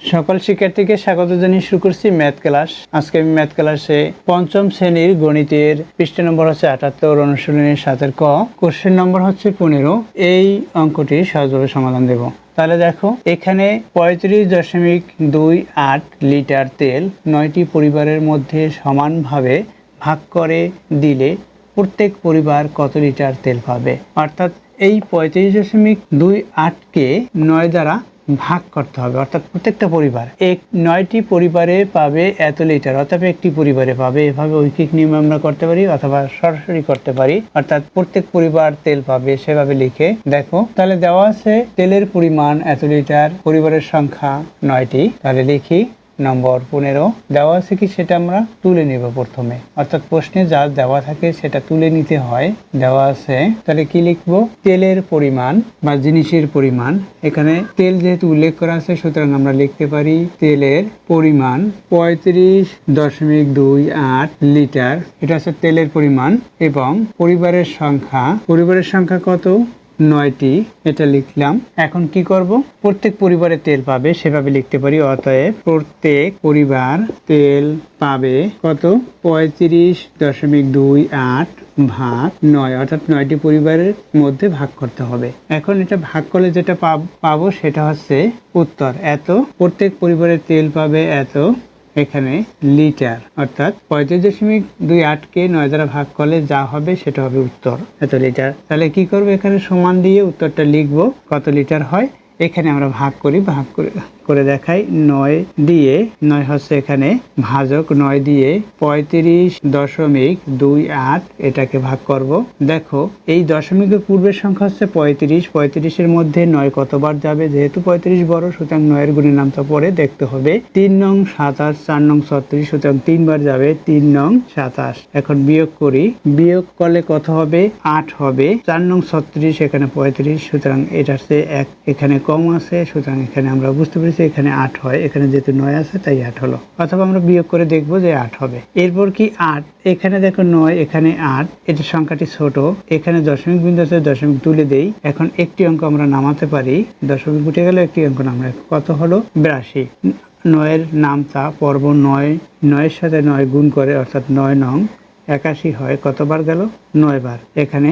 সকল শিক্ষার্থীকে স্বাগত জানিয়ে শুরু করছি ম্যাথ ক্লাস। আজকে আমি ম্যাথ ক্লাসে পঞ্চম শ্রেণীর গণিতের পৃষ্ঠা নম্বর হচ্ছে 78, অনুশীলনের 7 ক, কোশ্চেন নম্বর হচ্ছে 15। এই অঙ্কটি সহজভাবে সমাধান দেব। তাহলে দেখো, এখানে 35.28 লিটার তেল 9টি পরিবারের মধ্যে সমানভাবে ভাগ করে দিলে প্রত্যেক পরিবার কত লিটার তেল পাবে। অর্থাৎ এই 35.28কে 9 দ্বারা ভাগ করতে হবে, অর্থাৎ প্রত্যেকটা পরিবার 9টি পরিবারে পাবে এত লিটার, অর্থাৎ একটি পরিবারে পাবে। এভাবে ঐকিক নিয়ম আমরা করতে পারি অথবা সরাসরি করতে পারি, অর্থাৎ প্রত্যেক পরিবার তেল পাবে সেভাবে লিখে দেখো। তাহলে দেওয়া আছে তেলের পরিমাণ এত লিটার, পরিবারের সংখ্যা 9টি। তাহলে লিখি নম্বর 15 দেওয়া আছে কি সেটা আমরা তুলে নেব প্রথমে, অর্থাৎ প্রশ্নে যা দেওয়া থাকে সেটা তুলে নিতে হয়। দেওয়া আছে, তাহলে কি লিখবো? তেলের পরিমাণ বা জিনিসের পরিমাণ। এখানে তেল যেহেতু উল্লেখ করা আছে সুতরাং আমরা লিখতে পারি তেলের পরিমাণ 35.28 লিটার, এটা হচ্ছে তেলের পরিমাণ। এবং পরিবারের সংখ্যা কত? 9টি, এটা লিখলাম। এখন কি করব? প্রত্যেক পরিবারে তেল পাবে সেভাবে লিখতে পারি। অতএব প্রত্যেক পরিবার তেল পাবে কত? 35.28 ভাগ 9, অর্থাৎ 9টি পরিবারের মধ্যে ভাগ করতে হবে। এখন এটা ভাগ করলে যেটা পাবো সেটা হচ্ছে উত্তর। এত প্রত্যেক পরিবারের তেল পাবে এত এখানে লিটার, অর্থাৎ 35.28কে 9 দ্বারা ভাগ করলে যা হবে সেটা হবে উত্তর, এত লিটার। তাহলে কি করবো? এখানে সমান দিয়ে উত্তরটা লিখবো কত লিটার হয়। এখানে আমরা ভাগ করে দেখাই। 9 দিয়ে 9 হচ্ছে এখানে ভাজক, 9 দিয়ে 35.28 এটাকে ভাগ করব। দেখো, এই দশমিকের পূর্বের সংখ্যা হচ্ছে 35, 35-এর মধ্যে 9 কতবার যাবে? যেহেতু 35 বড় সুতরাং 9-এর গুণের নামটা পরে দেখতে হবে। 3 নং 27, 4 নং 36, সুতরাং 3 বার যাবে 3 নং 27। এখন বিয়োগ করি, বিয়োগ করলে কত হবে? 8 হবে। 4 নং 36, এখানে 35, সুতরাং এটা হচ্ছে 1 এখানে কম আছে, সুতরাং এখানে আমরা বুঝতে পেরেছি এখানে 8 হয়। এখানে যেহেতু 9 আছে তাই 8 হলো, অথবা আমরা বিয়োগ করে দেখবো যে 8 হবে। এরপর কি 8, এখানে দেখো 9, এখানে 8, এটা সংখ্যাটি ছোট, এখানে দশমিক বিন্দু আছে, দশমিক তুলে দেই। এখন একটি অঙ্ক আমরা নামাতে পারি, দশমিক উঠে গেল, একটি অঙ্ক নামে কত হলো? 82। 9-এর নামতা পর্ব 9-এর সাথে 9 গুণ করে, অর্থাৎ 9 নং 81 হয়। কতবার গেল? 9 বার। এখানে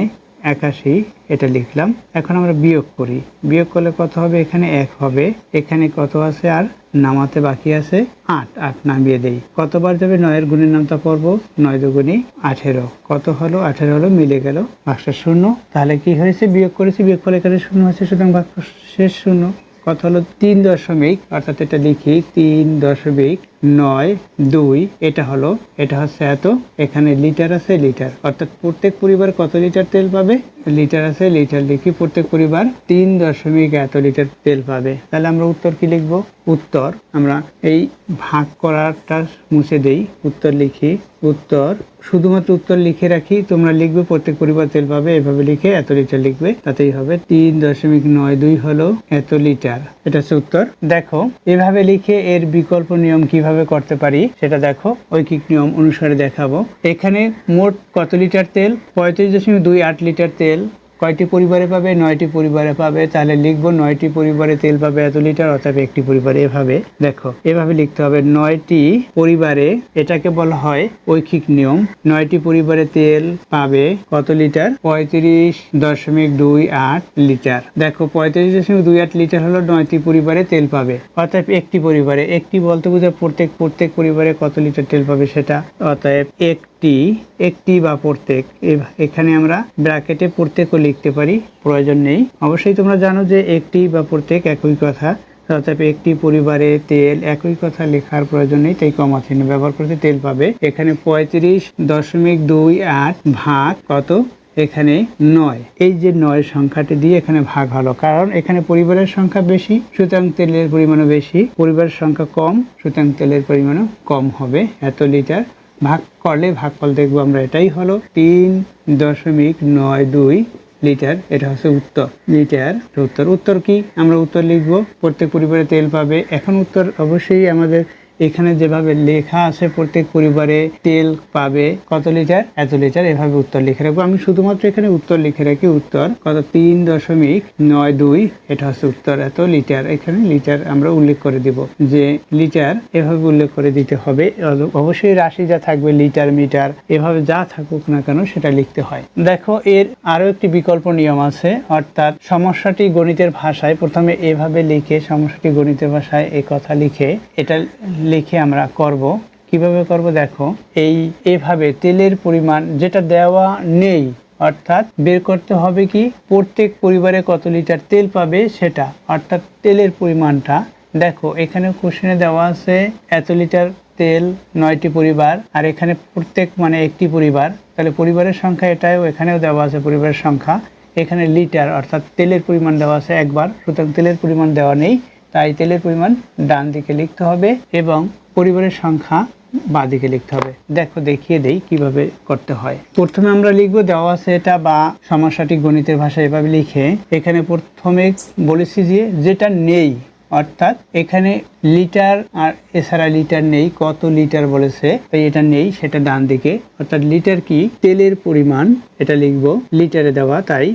81 এটা লিখলাম। এখন আমরা বিয়োগ করি, বিয়োগ করলে কত হবে? এখানে 1 হবে। এখানে কত আছে? আর নামাতে বাকি আছে 8 নামিয়ে দেই। কতবার যাবে? 9-এর গুণের নামতা পর্ব 9 দুগুণে 18। কত হলো? 18 হলো, মিলে গেল, বাক্স শূন্য। তাহলে কি হয়েছে? বিয়োগ করেছি, বিয়োগ করলে এখানে শূন্য হচ্ছে, সুতরাং বাক্স শেষ শূন্য। কত হলো? 3 দশমিক, অর্থাৎ এটা লিখি 3.92, এটা হলো, এটা হচ্ছে এত। এখানে লিটার আছে, লিটার, অর্থাৎ প্রত্যেক পরিবার কত লিটার তেল পাবে? লিটার আছে, লিটার লিখি। প্রত্যেক পরিবার 3 এত লিটার তেল পাবে। তাহলে আমরা উত্তর কি লিখব? উত্তর আমরা এই ভাগ করাটা মুছে দেই, উত্তর লিখি। উত্তর শুধুমাত্র উত্তর লিখে রাখি, তোমরা লিখবে প্রত্যেক পরিবার তেল পাবে, এভাবে লিখে এত লিটার লিখবে, তাতেই হবে। 3.92 হলো এত লিটার, এটা হচ্ছে উত্তর। দেখো, এভাবে লিখে এর বিকল্প নিয়ম কিভাবে করতে পারি সেটা দেখো, ঐকিক নিয়ম অনুসারে দেখাবো। এখানে মোট কত লিটার তেল? 35.28 লিটার তেল কয়টি পরিবারে পাবে? 9টি পরিবারে পাবে। তাহলে লিখবো 9টি পরিবারে তেল পাবে এত লিটার, অর্থাৎ একটি পরিবারে। এভাবে দেখো, এভাবে লিখতে হবে 9টি পরিবারে, এটাকে বলা হয় ঐকিক নিয়ম। 9টি পরিবারে তেল পাবে কত লিটার? 35.28 লিটার। দেখো, 35.28 লিটার হলো 9টি পরিবারে তেল পাবে, অর্থাৎ একটি পরিবারে। একটি বলতে বোঝায় প্রত্যেক পরিবারে কত লিটার তেল পাবে সেটা। অতএব একটি বা প্রত্যেক, এখানে আমরা ব্র্যাকেটে প্রত্যেকও লিখতে পারি, প্রয়োজন নেই। অবশ্যই তোমরা জানো যে একটি বা প্রত্যেক একই কথা, অতএব একটি পরিবারে তেল, একই কথা লেখার প্রয়োজন নেই, তাই কমা চিহ্ন ব্যবহার করতে তেল পাবে। এখানে 35.28 ভাগ কত? এখানে 9, এই যে 9 সংখ্যাটি দিয়ে এখানে ভাগ হলো, কারণ এখানে পরিবারের সংখ্যা বেশি সুতরাং তেলের পরিমাণও বেশি, পরিবারের সংখ্যা কম সুতরাং তেলের পরিমাণও কম হবে। এত লিটার ভাগ করলে ভাগফল দেখবো আমরা, এটাই হলো 3.92 লিটার, এটা হচ্ছে উত্তর। লিটার উত্তর। উত্তর কি? আমরা উত্তর লিখবো প্রত্যেক পরিবারে তেল পাবে। এখন উত্তর অবশ্যই আমাদের এখানে যেভাবে লেখা আছে প্রত্যেক পরিবারে তেল পাবে কত লিটার, এত লিটার, এভাবে উত্তর লিখে রাখবো। আমি শুধুমাত্র এখানে উত্তর লিখে রাখি, উত্তর কত 3.92, এটা হচ্ছে উত্তর এত লিটার। এখানে লিটার আমরা উল্লেখ করে দিব যে লিটার, এভাবে উল্লেখ করে দিতে হবে। অবশ্যই রাশি যা থাকবে লিটার মিটার এভাবে যা থাকুক না কেন সেটা লিখতে হয়। দেখো এর আরো একটি বিকল্প নিয়ম আছে, অর্থাৎ সমস্যাটি গণিতের ভাষায় প্রথমে এভাবে লিখে, সমস্যাটি গণিতের ভাষায় এই কথা লিখে, এটা লিখে আমরা করব। কিভাবে করব দেখো, এভাবে তেলের পরিমাণ যেটা দেওয়া নেই, অর্থাৎ বের করতে হবে কি প্রত্যেক পরিবারে কত লিটার তেল পাবে সেটা, অর্থাৎ তেলের পরিমাণটা। দেখো এখানে কোশ্চেনে দেওয়া আছে এত লিটার তেল 9টি পরিবার, আর এখানে প্রত্যেক মানে একটি পরিবার, তাহলে পরিবারের সংখ্যা এটাও, এখানেও দেওয়া আছে পরিবারের সংখ্যা। এখানে লিটার অর্থাৎ তেলের পরিমাণ দেওয়া আছে একবার, সুতরাং তেলের পরিমাণ দেওয়া নেই, তাই তেলের পরিমাণ ডান দিকে লিখতে হবে এবং পরিবারের সংখ্যা বাঁ দিকে লিখতে হবে। দেখো দেখিয়ে দেই কিভাবে করতে হয়। প্রথমে আমরা লিখবো দেওয়া আছে এটা, বা সমস্যাটি গণিতের ভাষায় এভাবে লিখে এখানে প্রথমে বলেছি যে যেটা নেই, অর্থাৎ এখানে লিটার আর এছাড়া লিটার নেই, কত লিটার বলেছে তাই এটা নেই, সেটা ডান দিকে। অর্থাৎ লিটার কি তেলের পরিমাণ, এটা লিখবো লিটারে দেওয়া, তাই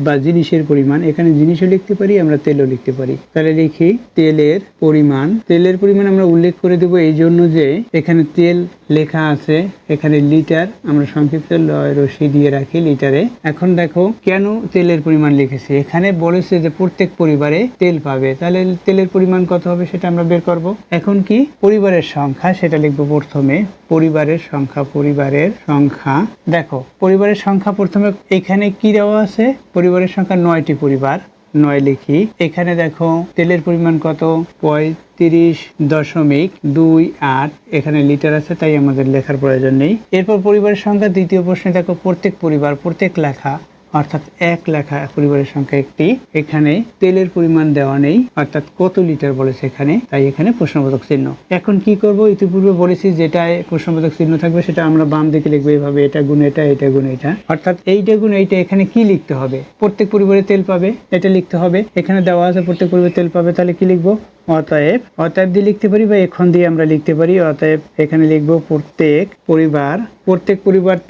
বা জিনিসের পরিমাণ, এখানে জিনিসও লিখতে পারি আমরা তেলও লিখতে পারি। তাহলে লিখি তেলের পরিমাণ। তেলের পরিমাণ আমরা উল্লেখ করে দেব এই জন্য যে এখানে তেল লেখা আছে, এখানে লিটার আমরা সংক্ষিপ্ত লয় রশ্মি দিয়ে রাখি লিটারে। এখন দেখো কেন তেলের পরিমাণ লিখেছি, এখানে বলেছে যে প্রত্যেক পরিবারে তেল পাবে, তাহলে তেলের পরিমাণ কত হবে সেটা আমরা বের করব। এখন কি পরিবারের সংখ্যা সেটা লিখবো প্রথমে, পরিবারের সংখ্যা, পরিবারের সংখ্যা। দেখো পরিবারের সংখ্যা প্রথমে এখানে কি দেওয়া আছে, পরিবারের সংখ্যা 9টি পরিবার, 9 লিখি। এখানে দেখো তেলের পরিমাণ কত 35.28, এখানে লিটার আছে তাই আমাদের লেখার প্রয়োজন নেই। এরপর পরিবারের সংখ্যা দ্বিতীয় প্রশ্নে দেখো প্রত্যেক পরিবার, প্রত্যেক লেখা অর্থাৎ এক লেখা, পরিবারের সংখ্যা একটি, এখানে তেলের পরিমাণ দেওয়া নেই, অর্থাৎ কত লিটার বলেছে এখানে, তাই এখানে প্রশ্নবোধক চিহ্ন। এখন কি করব, ইতিপূর্বে বলেছি যেটায় প্রশ্নবোধক চিহ্ন থাকবে সেটা আমরা বাম দিকে লিখবো এভাবে, এটা গুণ এটা, এটা গুণ এটা, অর্থাৎ এইটা গুণ এইটা। এখানে কি লিখতে হবে, প্রত্যেক পরিবারে তেল পাবে এটা লিখতে হবে। এখানে দেওয়া আছে প্রত্যেক পরিবারে তেল পাবে, তাহলে কি লিখবো অতএব, অতএব দিয়ে লিখতে পারি বা এখন দিয়ে আমরা লিখতে পারি। অতএব এখানে লিখবো প্রত্যেক পরিবার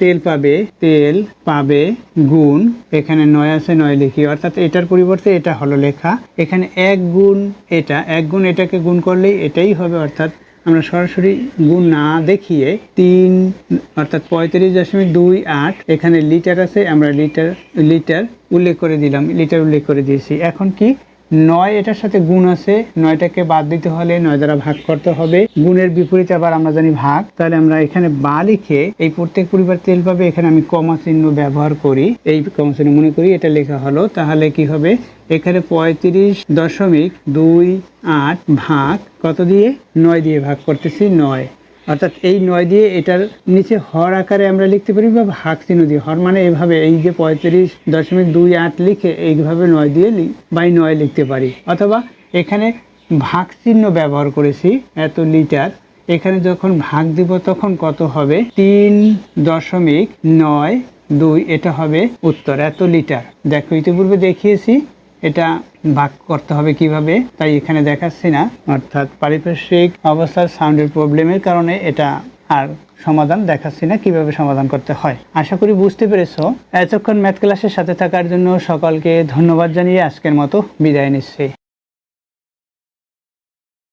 তেল পাবে গুণ, এখানে 9 আছে 9 লিখি, অর্থাৎ এটার পরিবর্তে এটা হলো লেখা, এখানে 1 গুণ এটা, 1 গুণ এটাকে গুণ করলেই এটাই হবে, অর্থাৎ আমরা সরাসরি গুণ না দেখিয়ে 3 অর্থাৎ 35.28, এখানে লিটার আছে আমরা লিটার উল্লেখ করে দিলাম, লিটার উল্লেখ করে দিয়েছি। এখন কি 9 এটার সাথে গুণ আছে, 9টাকে বাদ দিতে হলে 9 দ্বারা ভাগ করতে হবে, গুণের বিপরীতে আবার আমরা জানি ভাগ, তাহলে আমরা এখানে বা লিখে এই প্রত্যেক পরিবার তেল পাবে, এখানে আমি কমা চিহ্ন ব্যবহার করি, এই কমা চিহ্ন মনে করি এটা লেখা হলো। তাহলে কি হবে, এখানে 35.28 ভাগ কত দিয়ে, 9 দিয়ে ভাগ করতেছি 9, অর্থাৎ এই 9 দিয়ে এটার নিচে হর আকারে আমরা লিখতে পারি বা ভাগ চিহ্ন দিয়ে, হর মানে এভাবে এই যে 35.28 লিখে এইভাবে 9 দিয়ে বাই 9 লিখতে পারি, অথবা এখানে ভাগ চিহ্ন ব্যবহার করেছি এত লিটার, এখানে যখন ভাগ দিব তখন কত হবে 3.92, এটা হবে উত্তর এত লিটার। দেখো ইতিপূর্বে দেখিয়েছি এটা ভাগ করতে হবে কিভাবে, তাই এখানে দেখাচ্ছি না, অর্থাৎ পারিপার্শ্বিক অবস্থার সাউন্ডের প্রবলেমের কারণে এটা আর সমাধান দেখাচ্ছি না কিভাবে সমাধান করতে হয়। আশা করি বুঝতে পেরেছো। এতক্ষণ ম্যাথ ক্লাসের সাথে থাকার জন্য সকলকে ধন্যবাদ জানিয়ে আজকের মতো বিদায় নিচ্ছি।